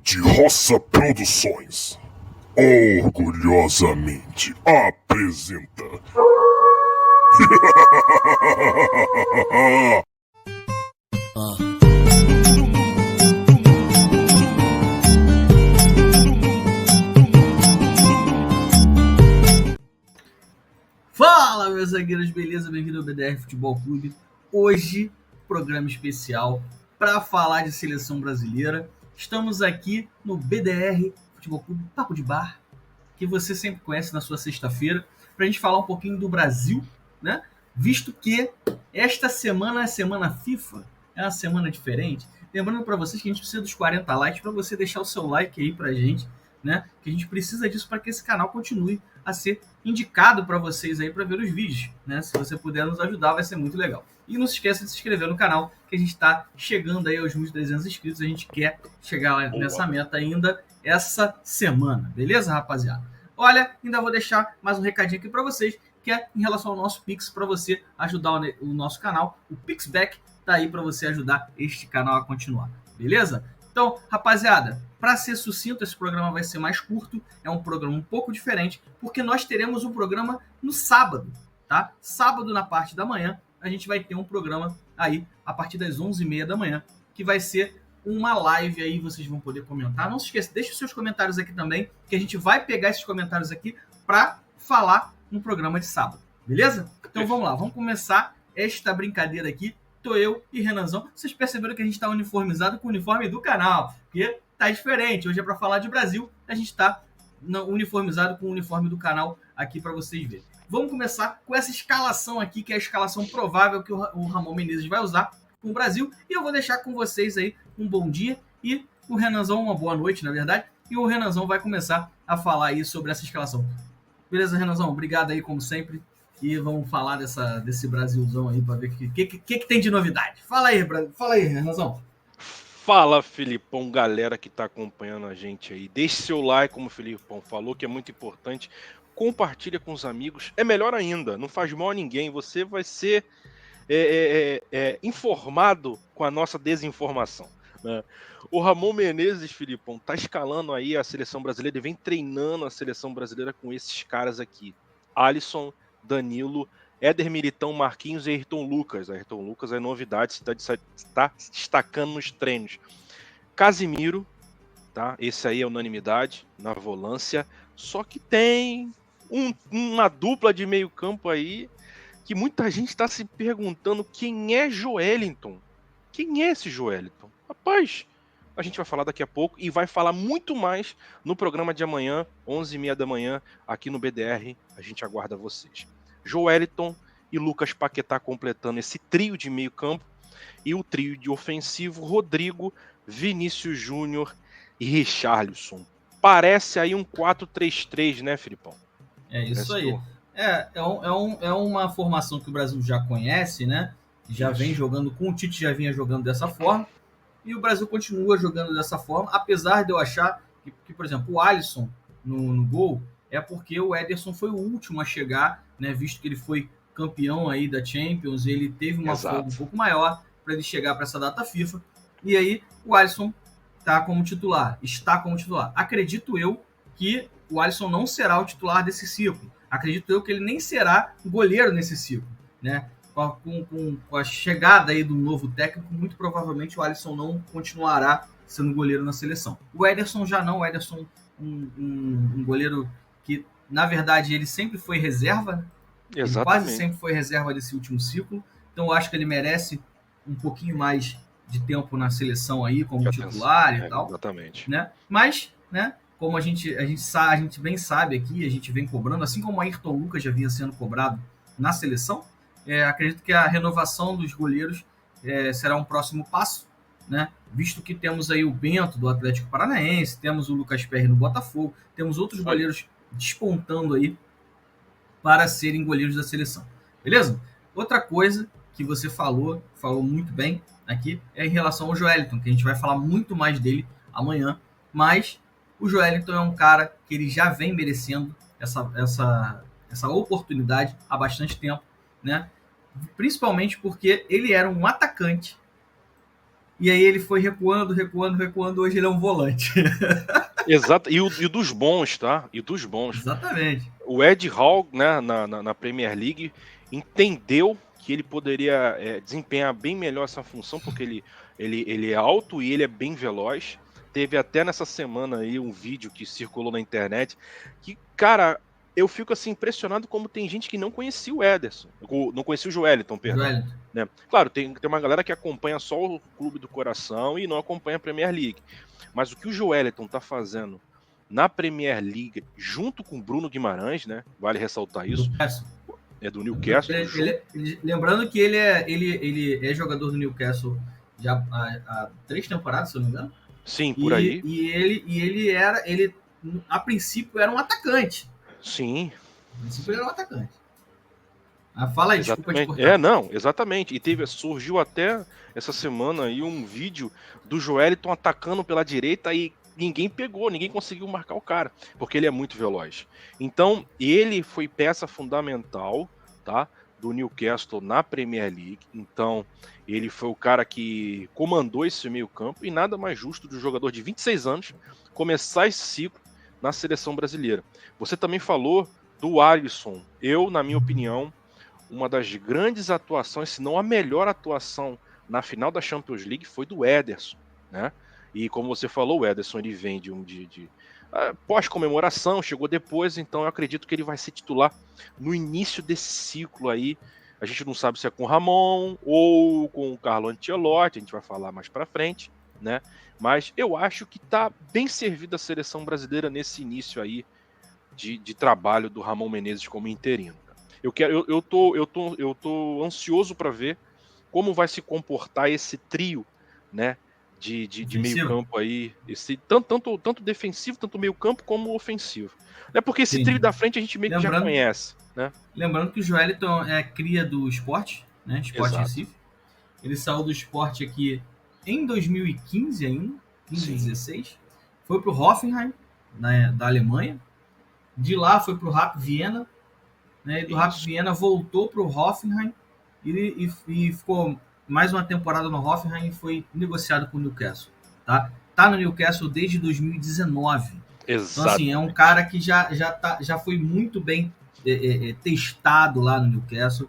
De Roça Produções, orgulhosamente apresenta. Fala, meus zagueiros, beleza? Bem-vindo ao BDR Futebol Clube. Hoje, programa especial para falar de seleção brasileira. Estamos aqui no BDR Futebol Clube, Papo de Bar, que você sempre conhece na sua sexta-feira, para a gente falar um pouquinho do Brasil, né? Visto que esta semana é a semana FIFA, é uma semana diferente. Lembrando para vocês que a gente precisa dos 40 likes, para você deixar o seu like aí para a gente, né? Que a gente precisa disso para que esse canal continue a ser indicado para vocês aí para ver os vídeos, né? Se você puder nos ajudar, vai ser muito legal. E não se esqueça de se inscrever no canal, que a gente está chegando aí aos 1.300 inscritos. A gente quer chegar nessa meta ainda essa semana, beleza, rapaziada? Olha, ainda vou deixar mais um recadinho aqui para vocês, que é em relação ao nosso Pix, para você ajudar o nosso canal. O Pixback tá aí para você ajudar este canal a continuar, beleza? Então, rapaziada, para ser sucinto, esse programa vai ser mais curto, é um programa um pouco diferente, porque nós teremos um programa no sábado, tá? Sábado, na parte da manhã, a gente vai ter um programa aí, a partir das 11h30 da manhã, que vai ser uma live aí, vocês vão poder comentar. Não se esqueça, deixe os seus comentários aqui também, que a gente vai pegar esses comentários aqui para falar no programa de sábado, beleza? Então vamos lá, vamos começar esta brincadeira aqui. Tô eu e Renanzão. Vocês perceberam que a gente está uniformizado com o uniforme do canal, porque tá diferente. Hoje é para falar de Brasil, a gente está uniformizado com o uniforme do canal aqui para vocês verem. Vamos começar com essa escalação aqui, que é a escalação provável que o Ramon Menezes vai usar com o Brasil. E eu vou deixar com vocês aí um bom dia e o Renanzão uma boa noite, na verdade. E o Renanzão vai começar a falar aí sobre essa escalação. Beleza, Renanzão? Obrigado aí, como sempre. E vamos falar desse Brasilzão aí para ver o que tem de novidade. Fala aí, Renanzão. Fala, Filipão, galera que tá acompanhando a gente aí. Deixe seu like, como o Filipão falou, que é muito importante. Compartilha com os amigos. É melhor ainda, não faz mal a ninguém. Você vai ser informado com a nossa desinformação, né? O Ramon Menezes, Filipão, tá escalando aí a seleção brasileira e vem treinando a seleção brasileira com esses caras aqui. Alisson, Danilo, Éder Militão, Marquinhos e Ayrton Lucas. Ayrton Lucas é novidade, está se destacando nos treinos. Casimiro, tá? Esse aí é unanimidade na volância. Só que tem uma dupla de meio campo aí que muita gente está se perguntando quem é Joelinton. Quem é esse Joelinton? Rapaz, a gente vai falar daqui a pouco e vai falar muito mais no programa de amanhã, 11h30 da manhã, aqui no BDR. A gente aguarda vocês. Joelinton e Lucas Paquetá completando esse trio de meio campo e o trio de ofensivo, Rodrigo, Vinícius Júnior e Richarlison. Parece aí um 4-3-3, né, Filipão? É isso aí. É uma formação que o Brasil já conhece, né? Já vem jogando com o Tite, já vinha jogando dessa forma. E o Brasil continua jogando dessa forma, apesar de eu achar que por exemplo, o Alisson no gol é porque o Ederson foi o último a chegar, né? Visto que ele foi campeão aí da Champions, ele teve uma folga um pouco maior para ele chegar para essa data FIFA. E aí o Alisson está como titular. Acredito eu que o Alisson não será o titular desse ciclo. Acredito eu que ele nem será goleiro nesse ciclo, né? Com a chegada aí do novo técnico, muito provavelmente o Alisson não continuará sendo goleiro na seleção. O Ederson já não, o Ederson um goleiro que, na verdade, ele sempre foi reserva, né? Ele quase sempre foi reserva desse último ciclo, então eu acho que ele merece um pouquinho mais de tempo na seleção aí, como titular e tal. Exatamente. Né? Mas, né, como a gente bem sabe aqui, a gente vem cobrando, assim como o Ayrton Lucas já vinha sendo cobrado na seleção, acredito que a renovação dos goleiros será um próximo passo, né? Visto que temos aí o Bento do Atlético Paranaense, temos o Lucas Perry no Botafogo, temos outros goleiros despontando aí para serem goleiros da seleção. Beleza? Outra coisa que você falou muito bem aqui, é em relação ao Joelinton, que a gente vai falar muito mais dele amanhã, mas o Joelinton é um cara que ele já vem merecendo essa oportunidade há bastante tempo, né? Principalmente porque ele era um atacante e aí ele foi recuando, hoje ele é um volante. Exato, e dos bons, tá? E dos bons. Exatamente. O Ed Hall, né, na Premier League, entendeu que ele poderia desempenhar bem melhor essa função, porque ele é alto e ele é bem veloz. Teve até nessa semana aí um vídeo que circulou na internet que, cara, eu fico assim impressionado como tem gente que não conhecia o Ederson, não conhecia o Joelinton, perdão. Joelito. Né? Claro, tem uma galera que acompanha só o Clube do Coração e não acompanha a Premier League. Mas o que o Joelinton tá fazendo na Premier League, junto com o Bruno Guimarães, né? Vale ressaltar isso. É do Newcastle. Lembrando que ele é jogador do Newcastle já há 3 temporadas, se eu não me engano. Sim, por aí. E ele a princípio era um atacante. Sim. A princípio ele era um atacante. Fala aí, exatamente. Desculpa te cortar. Não, exatamente. E surgiu até essa semana aí um vídeo do Joelinton atacando pela direita e ninguém pegou, ninguém conseguiu marcar o cara, porque ele é muito veloz. Então, ele foi peça fundamental, tá, do Newcastle na Premier League. Então, ele foi o cara que comandou esse meio-campo e nada mais justo do jogador de 26 anos começar esse ciclo na seleção brasileira. Você também falou do Alisson. Eu, na minha opinião, uma das grandes atuações, se não a melhor atuação na final da Champions League foi do Ederson, né? E como você falou, o Ederson ele vem de pós-comemoração, chegou depois, então eu acredito que ele vai ser titular no início desse ciclo aí. A gente não sabe se é com o Ramon ou com o Carlo Ancelotti, a gente vai falar mais pra frente, né? Mas eu acho que tá bem servida a seleção brasileira nesse início aí de trabalho do Ramon Menezes como interino. Eu tô ansioso para ver como vai se comportar esse trio, né? De meio campo aí, esse tanto defensivo, tanto meio campo como ofensivo. É porque esse trio da frente a gente meio que já conhece, né? Lembrando que o Joelinton é cria do Sport, né? Sport Recife. Ele saiu do Sport aqui em 2015 ainda, 15 e 16. Foi pro Hoffenheim, né, da Alemanha. De lá foi pro Rapid Viena, né? E do Rapid Viena voltou pro Hoffenheim e ficou mais uma temporada no Hoffenheim e foi negociado com o Newcastle, tá? Tá no Newcastle desde 2019. Exato. Então, assim, é um cara que já foi muito bem testado lá no Newcastle.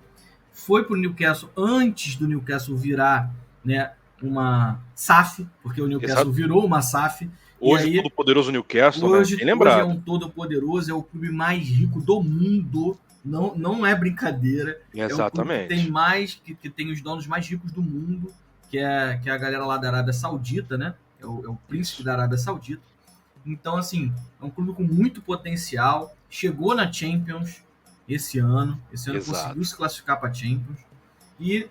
Foi pro Newcastle antes do Newcastle virar, né, uma SAF, porque o Newcastle virou uma SAF. Hoje aí, todo poderoso Newcastle, hoje, né? Hoje é um todo poderoso, é o clube mais rico do mundo. Não é brincadeira. Exatamente. É um clube que tem que tem os donos mais ricos do mundo, que é a galera lá da Arábia Saudita, né? É o príncipe da Arábia Saudita. Então, assim, é um clube com muito potencial. Chegou na Champions esse ano. Esse ano conseguiu se classificar para a Champions. E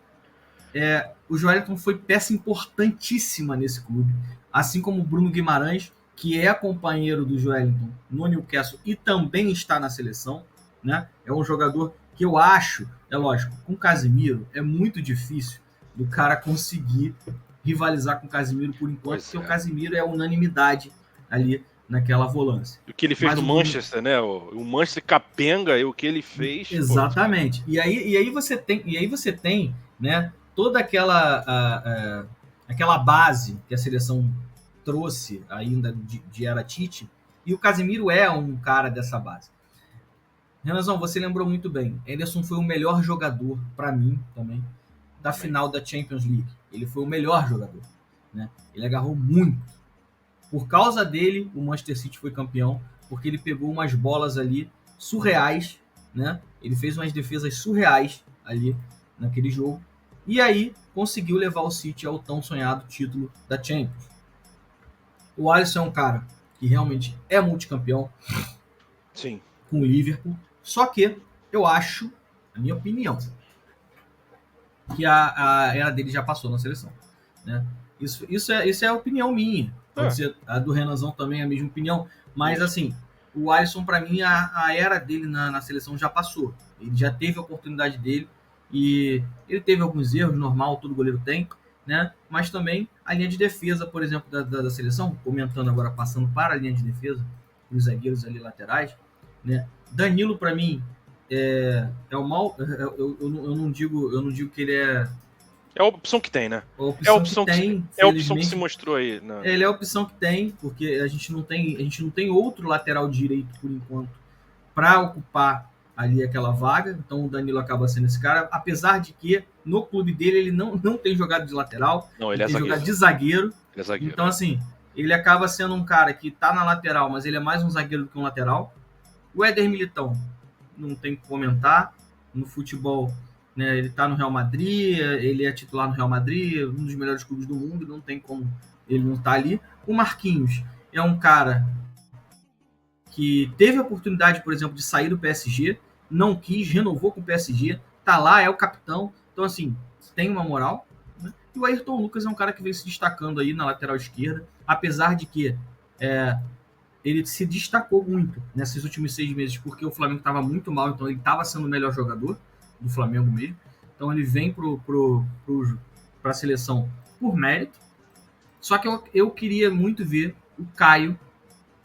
o Joelinton foi peça importantíssima nesse clube. Assim como o Bruno Guimarães, que é companheiro do Joelinton no Newcastle e também está na seleção, né? É um jogador que eu acho, é lógico, com o Casemiro é muito difícil do cara conseguir rivalizar com o Casemiro por enquanto, porque o Casemiro é unanimidade ali naquela volância. O que ele fez no Manchester, né? O Manchester capenga, e o que ele fez. Exatamente. E aí você tem, né, toda aquela base que a seleção trouxe ainda de era Tite, e o Casemiro é um cara dessa base. Renanzão, você lembrou muito bem. Ederson foi o melhor jogador, para mim também, da final da Champions League. Ele foi o melhor jogador, né? Ele agarrou muito. Por causa dele, o Manchester City foi campeão, porque ele pegou umas bolas ali surreais, né? Ele fez umas defesas surreais ali naquele jogo. E aí conseguiu levar o City ao tão sonhado título da Champions. O Alisson é um cara que realmente é multicampeão. Sim. Com o Liverpool. Só que eu acho, na minha opinião, que a era dele já passou na seleção, né? Isso é a opinião minha. Pode ser a do Renanzão também é a mesma opinião. Mas, assim, o Alisson, para mim, a era dele na seleção já passou. Ele já teve a oportunidade dele e ele teve alguns erros, normal, todo goleiro tem, né? Mas também a linha de defesa, por exemplo, da seleção, comentando agora, passando para a linha de defesa, os zagueiros ali laterais, né? Danilo, para mim, é o mal. Eu não digo que ele é É a opção que tem, né? A opção que tem, é a opção que se felizmente, mostrou aí. Né? ele é a opção que tem, porque a gente não tem outro lateral direito por enquanto para ocupar ali aquela vaga. Então o Danilo acaba sendo esse cara, apesar de que no clube dele ele não tem jogado de lateral, Não, ele ele é tem zagueiro. jogado de zagueiro. Ele é zagueiro. Então, assim, ele acaba sendo um cara que tá na lateral, mas ele é mais um zagueiro do que um lateral. O Éder Militão, não tem o que comentar. No futebol, né, ele tá no Real Madrid, ele é titular no Real Madrid, um dos melhores clubes do mundo, não tem como ele não tá ali. O Marquinhos é um cara que teve a oportunidade, por exemplo, de sair do PSG, não quis, renovou com o PSG, tá lá, é o capitão. Então, assim, tem uma moral. Né? E o Ayrton Lucas é um cara que vem se destacando aí na lateral esquerda, apesar de que ele se destacou muito nesses últimos 6 meses, porque o Flamengo estava muito mal, então ele estava sendo o melhor jogador do Flamengo mesmo. Então ele vem para a seleção por mérito. Só que eu queria muito ver o Caio,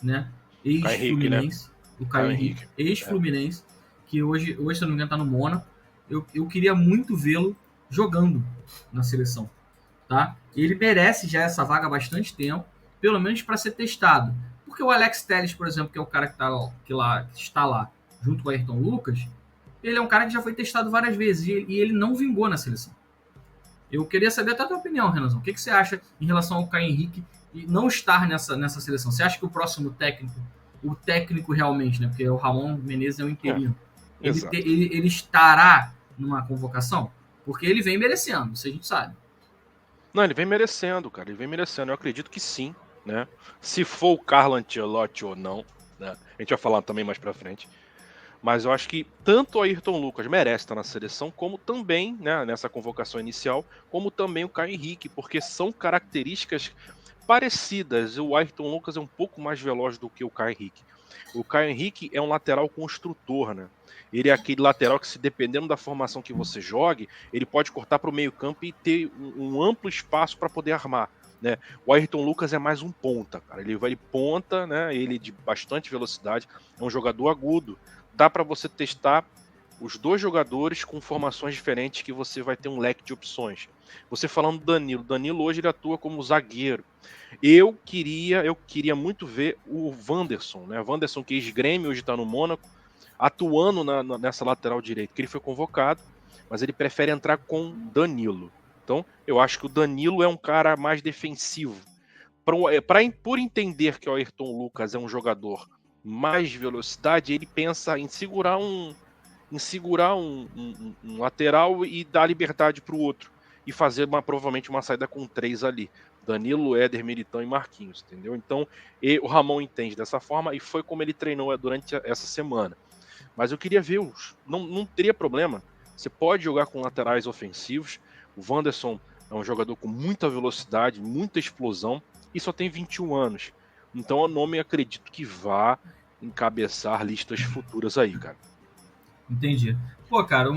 né? Ex-Fluminense. O Caio Henrique, ex-Fluminense, que hoje, se não me engano, está no Mônaco. Eu queria muito vê-lo jogando na seleção. Tá? Ele merece já essa vaga há bastante tempo, pelo menos para ser testado. Porque o Alex Telles, por exemplo, que é o cara que está lá junto com o Ayrton Lucas, ele é um cara que já foi testado várias vezes e ele não vingou na seleção. Eu queria saber até a tua opinião, Renanzão. O que você acha em relação ao Caio Henrique e não estar nessa seleção? Você acha que o próximo técnico, o técnico realmente, né? Porque o Ramon Menezes é o interino, ele estará numa convocação? Porque ele vem merecendo, isso a gente sabe. Não, ele vem merecendo, cara. Ele vem merecendo. Eu acredito que sim, né? Se for o Carlo Ancelotti ou não, né? A gente vai falar também mais pra frente. Mas eu acho que tanto o Ayrton Lucas merece estar na seleção, como também, né, nessa convocação inicial, como também o Caio Henrique, porque são características parecidas. O Ayrton Lucas é um pouco mais veloz do que o Caio Henrique. O Caio Henrique é um lateral construtor, né? Ele é aquele lateral que, se dependendo da formação que você jogue, ele pode cortar para o meio-campo e ter um amplo espaço para poder armar. Né? O Ayrton Lucas é mais um ponta, cara. Ele vai ponta, né? Ele de bastante velocidade, é um jogador agudo. Dá para você testar os dois jogadores com formações diferentes, que você vai ter um leque de opções. Você falando do Danilo hoje ele atua como zagueiro. Eu queria muito ver o Wanderson, né? Wanderson, que é ex-Grêmio, hoje está no Mônaco, atuando nessa lateral direita, que ele foi convocado, mas ele prefere entrar com Danilo. Então, eu acho que o Danilo é um cara mais defensivo. Por entender que o Ayrton Lucas é um jogador mais velocidade, ele pensa em segurar um lateral e dar liberdade para o outro. E fazer provavelmente uma saída com 3 ali. Danilo, Éder, Militão e Marquinhos, entendeu? Então, o Ramon entende dessa forma e foi como ele treinou durante essa semana. Mas eu queria ver não teria problema. Você pode jogar com laterais ofensivos. O Wanderson é um jogador com muita velocidade, muita explosão e só tem 21 anos. Então o nome, acredito que vá encabeçar listas futuras aí, cara. Entendi. Pô, cara, o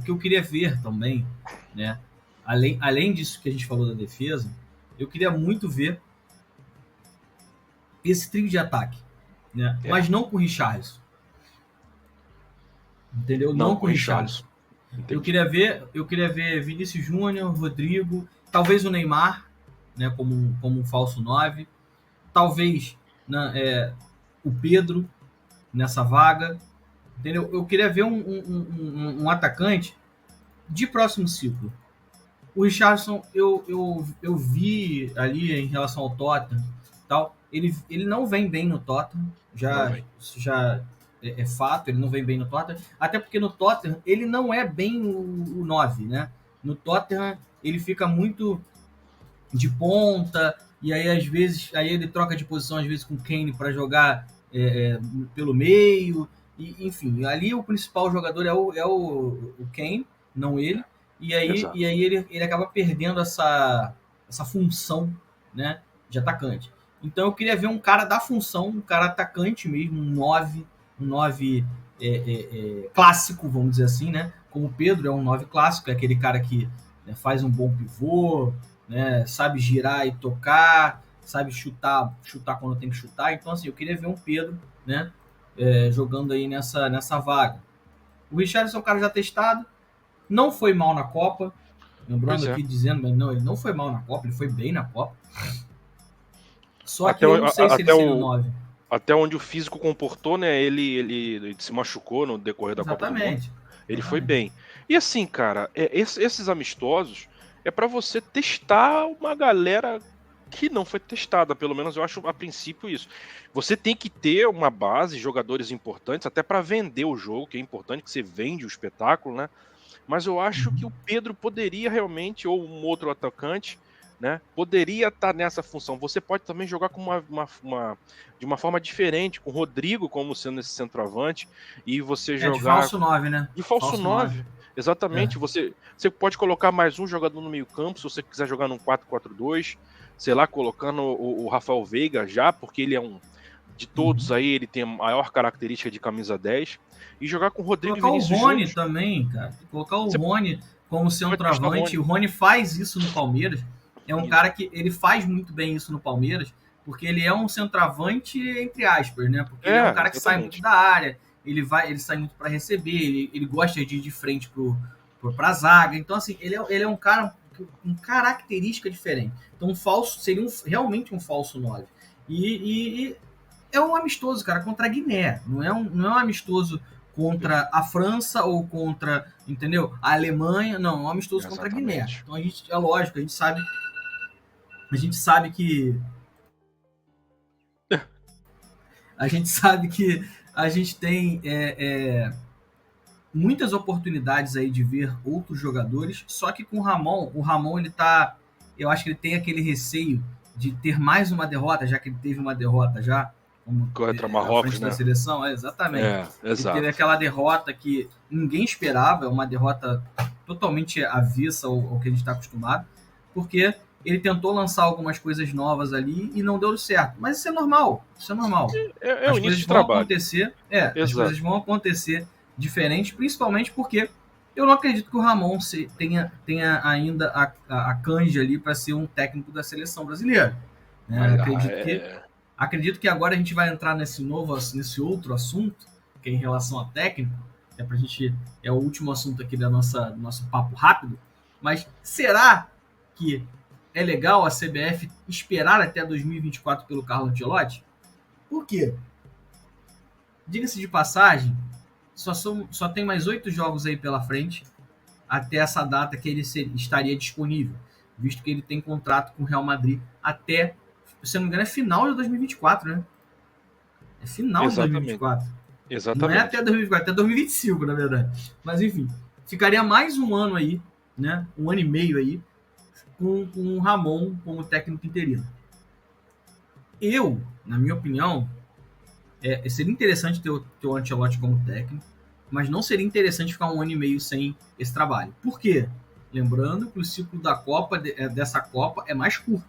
que eu queria ver também, né? Além disso que a gente falou da defesa, eu queria muito ver esse trio de ataque, né? Mas não com o Richarlison. Entendeu? Não com o Richarlison. Eu queria ver Vinícius Júnior, Rodrigo, talvez o Neymar, né, como um falso 9, talvez o Pedro nessa vaga, entendeu? Eu queria ver um atacante de próximo ciclo. O Richarlison, eu vi ali em relação ao Tottenham, tal, ele não vem bem no Tottenham, isso já é fato, ele não vem bem no Tottenham, até porque no Tottenham ele não é bem o 9, né? No Tottenham ele fica muito de ponta, e aí às vezes ele troca de posição às vezes com o Kane para jogar pelo meio, e, enfim, ali o principal jogador é o Kane, não ele, e aí ele acaba perdendo essa função, né, de atacante. Então eu queria ver um cara da função, um cara atacante mesmo, um 9 clássico, vamos dizer assim, né? Como o Pedro é um 9 clássico, é aquele cara que, né, faz um bom pivô, né, sabe girar e tocar, sabe chutar quando tem que chutar. Então, assim, eu queria ver um Pedro, né, jogando aí nessa vaga. O Richarlison é um cara já testado, Não foi mal na Copa. Lembrando Pois é. aqui, dizendo, mas não, ele não foi mal na Copa, ele foi bem na Copa. Só que Até, eu não sei se ele até, seria o o, 9. até onde o físico comportou, né? Ele se machucou no decorrer da Copa do Mundo. Exatamente. Ele foi Exatamente. bem. E assim, cara, esses amistosos é pra você testar uma galera que não foi testada, pelo menos eu acho a princípio isso. Você tem que ter uma base, jogadores importantes, até pra vender o jogo, que é importante que você vende o espetáculo, né? Mas eu acho que o Pedro poderia realmente, ou um outro atacante, né? Poderia estar nessa função. Você pode também jogar com de uma forma diferente, com o Rodrigo como sendo esse centroavante, e você É, de jogar falso 9, né? de falso Falso 9. 9. É. Exatamente. Você pode colocar mais um jogador no meio-campo, se você quiser jogar num 4-4-2, sei lá, colocando o Rafael Veiga já, porque ele é um. De todos aí, ele tem a maior característica de camisa 10. E jogar com Rodrigo e Colocar o Vinícius Rony juntos. também, cara. Colocar o Você Rony como pode testar o centroavante. Rony. O Rony faz isso no Palmeiras. É um Isso. cara que ele faz muito bem isso no Palmeiras, porque ele é um centroavante entre aspas, né? Porque ele é um cara que sai muito Exatamente. da área, ele sai muito para receber, ele gosta de ir de frente para a zaga. Então assim, ele é um cara com característica diferente. Então seria realmente um falso 9. E é um amistoso, cara, contra a Guiné. Não é um amistoso contra a França ou contra, entendeu? A Alemanha. Não, é um amistoso contra a Guiné. Exatamente. Então é lógico, a gente sabe que a gente sabe que a gente tem muitas oportunidades aí de ver outros jogadores, só que com o Ramon ele tá, eu acho que ele tem aquele receio de ter mais uma derrota, já que ele teve uma derrota já como Contra à Marrocos, frente da né? seleção, exatamente. Ele teve Exato. aquela derrota que ninguém esperava, uma derrota totalmente avessa ao que a gente está acostumado, porque ele tentou lançar algumas coisas novas ali e não deu certo. Mas isso é normal, isso é normal. É o As início coisas de vão trabalho. acontecer, as Exato. coisas vão acontecer diferente, principalmente porque eu não acredito que o Ramon tenha ainda a canja ali para ser um técnico da seleção brasileira. Né? Mas, Acredito que agora a gente vai entrar nesse outro assunto, que é em relação a técnico, é o último assunto aqui do nosso papo rápido, mas será que é legal a CBF esperar até 2024 pelo Carlo Ancelotti? Por quê? Diga-se de passagem, só tem mais 8 jogos aí pela frente até essa data que ele estaria disponível, visto que ele tem contrato com o Real Madrid até, se não me engano, é final de 2024, né? É final de exatamente. 2024. Não é Exatamente. até 2024, é até 2025, na verdade. Mas enfim, ficaria mais um ano aí, né? Um ano e meio aí, com o Ramon como técnico interino. Na minha opinião, seria interessante ter o Ancelotti como técnico, mas não seria interessante ficar um ano e meio sem esse trabalho. Por quê? Lembrando que o ciclo da Copa, dessa Copa, é mais curto.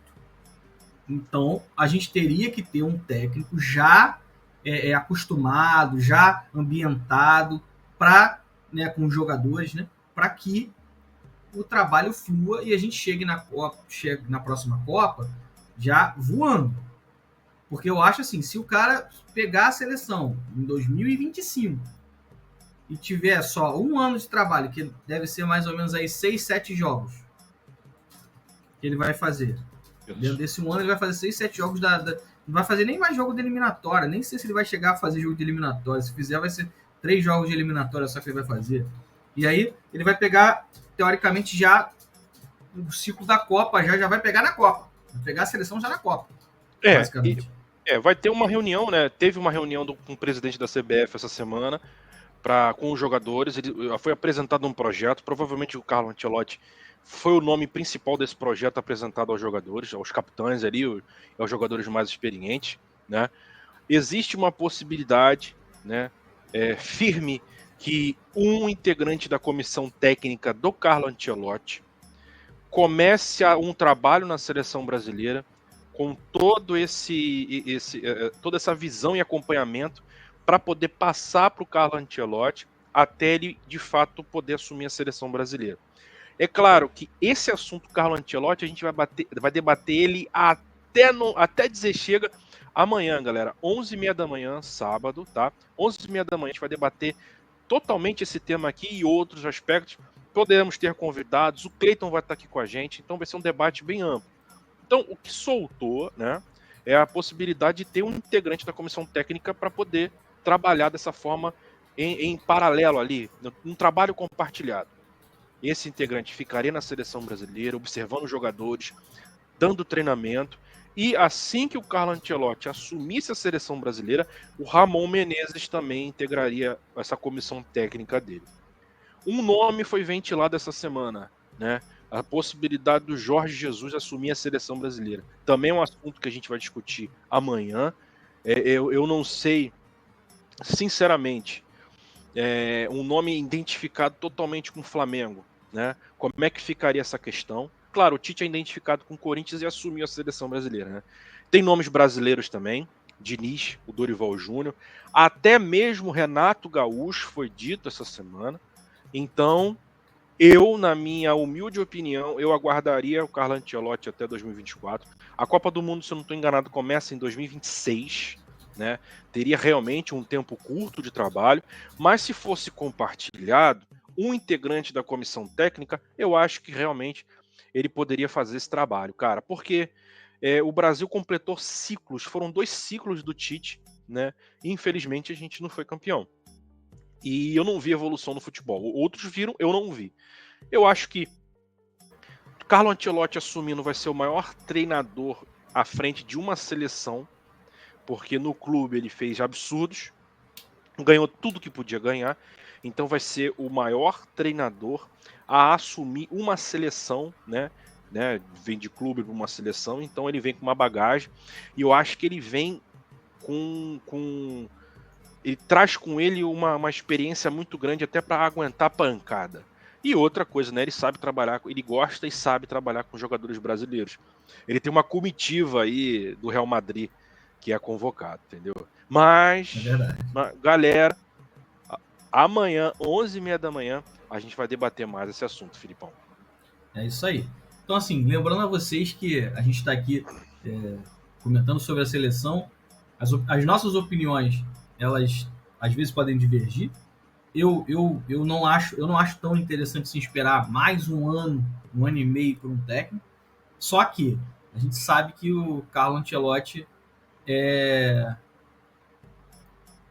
Então, a gente teria que ter um técnico já acostumado, já ambientado com os jogadores, né, para que o trabalho flua e a gente chegue na próxima Copa já voando. Porque eu acho assim, se o cara pegar a seleção em 2025 e tiver só um ano de trabalho, que deve ser mais ou menos aí 6, 7 jogos que ele vai fazer. Dentro desse um ano ele vai fazer 6, 7 jogos não vai fazer nem mais jogo de eliminatória, nem sei se ele vai chegar a fazer jogo de eliminatória. Se fizer, vai ser 3 jogos de eliminatória só que ele vai fazer. E aí ele vai pegar, teoricamente, já o ciclo da Copa, já vai pegar na Copa. Vai pegar a seleção já na Copa, basicamente. Vai ter uma reunião, né? Teve uma reunião com o presidente da CBF essa semana com os jogadores. Foi apresentado um projeto. Provavelmente o Carlo Ancelotti foi o nome principal desse projeto apresentado aos jogadores, aos capitães ali, aos jogadores mais experientes, né? Existe uma possibilidade, né, firme que um integrante da comissão técnica do Carlo Ancelotti comece um trabalho na seleção brasileira com toda essa visão e acompanhamento para poder passar para o Carlo Ancelotti até ele, de fato, poder assumir a seleção brasileira. É claro que esse assunto, Carlo Ancelotti, a gente vai debater ele até dizer chega amanhã, galera. 11h30 da manhã, sábado, tá? 11h30 da manhã, a gente vai debater totalmente esse tema aqui e outros aspectos, Podemos ter convidados, o Cleiton vai estar aqui com a gente, então vai ser um debate bem amplo. Então, o que soltou, né, é a possibilidade de ter um integrante da comissão técnica para poder trabalhar dessa forma em paralelo ali, num trabalho compartilhado. Esse integrante ficaria na seleção brasileira, observando os jogadores, dando treinamento, e assim que o Carlo Ancelotti assumisse a seleção brasileira, o Ramon Menezes também integraria essa comissão técnica dele. Um nome foi ventilado essa semana, né? A possibilidade do Jorge Jesus assumir a seleção brasileira. Também é um assunto que a gente vai discutir amanhã. Eu não sei, sinceramente, um nome identificado totalmente com o Flamengo, né? Como é que ficaria essa questão? Claro, o Tite é identificado com o Corinthians e assumiu a seleção brasileira, né? Tem nomes brasileiros também, Diniz, o Dorival Júnior, até mesmo Renato Gaúcho foi dito essa semana. Então, eu, na minha humilde opinião, eu aguardaria o Carlo Ancelotti até 2024. A Copa do Mundo, se eu não estou enganado, começa em 2026, né? Teria realmente um tempo curto de trabalho, mas se fosse compartilhado, um integrante da comissão técnica, eu acho que realmente ele poderia fazer esse trabalho, cara, porque o Brasil completou ciclos, foram 2 ciclos do Tite, né? E infelizmente a gente não foi campeão. E eu não vi evolução no futebol. Outros viram, eu não vi. Eu acho que Carlo Ancelotti assumindo vai ser o maior treinador à frente de uma seleção, porque no clube ele fez absurdos, ganhou tudo que podia ganhar, então vai ser o maior treinador a assumir uma seleção, né? Vem de clube para uma seleção, então ele vem com uma bagagem, e eu acho que ele vem ele traz com ele uma experiência muito grande até para aguentar a pancada. E outra coisa, né? Ele sabe trabalhar, ele gosta e sabe trabalhar com jogadores brasileiros. Ele tem uma comitiva aí do Real Madrid que é convocado, entendeu? Mas, É verdade. galera, amanhã, 11h30 da manhã, a gente vai debater mais esse assunto, Filipão. É isso aí. Então, assim, lembrando a vocês que a gente está aqui comentando sobre a seleção. As nossas opiniões, elas às vezes podem divergir. Eu não acho tão interessante se esperar mais um ano e meio por um técnico. Só que a gente sabe que o Carlo Ancelotti é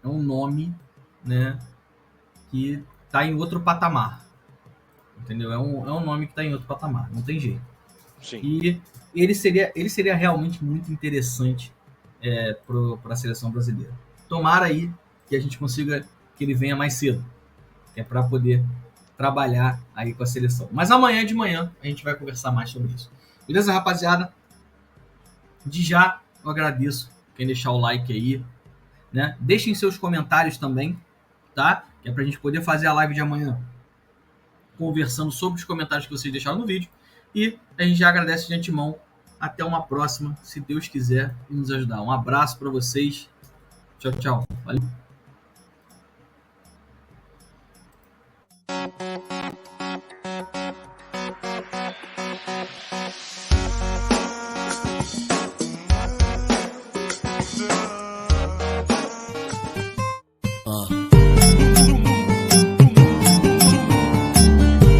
um nome, né, que está em outro patamar. Entendeu? É um nome que está em outro patamar, não tem jeito. Sim. E ele seria realmente muito interessante para a seleção brasileira. Tomara aí que a gente consiga que ele venha mais cedo, que é para poder trabalhar aí com a seleção. Mas amanhã de manhã a gente vai conversar mais sobre isso. Beleza, rapaziada? De já eu agradeço quem deixar o like aí, né? Deixem seus comentários também, tá? Que é pra gente poder fazer a live de amanhã conversando sobre os comentários que vocês deixaram no vídeo. E a gente já agradece de antemão. Até uma próxima, se Deus quiser e nos ajudar. Um abraço para vocês. Tchau, tchau. Valeu.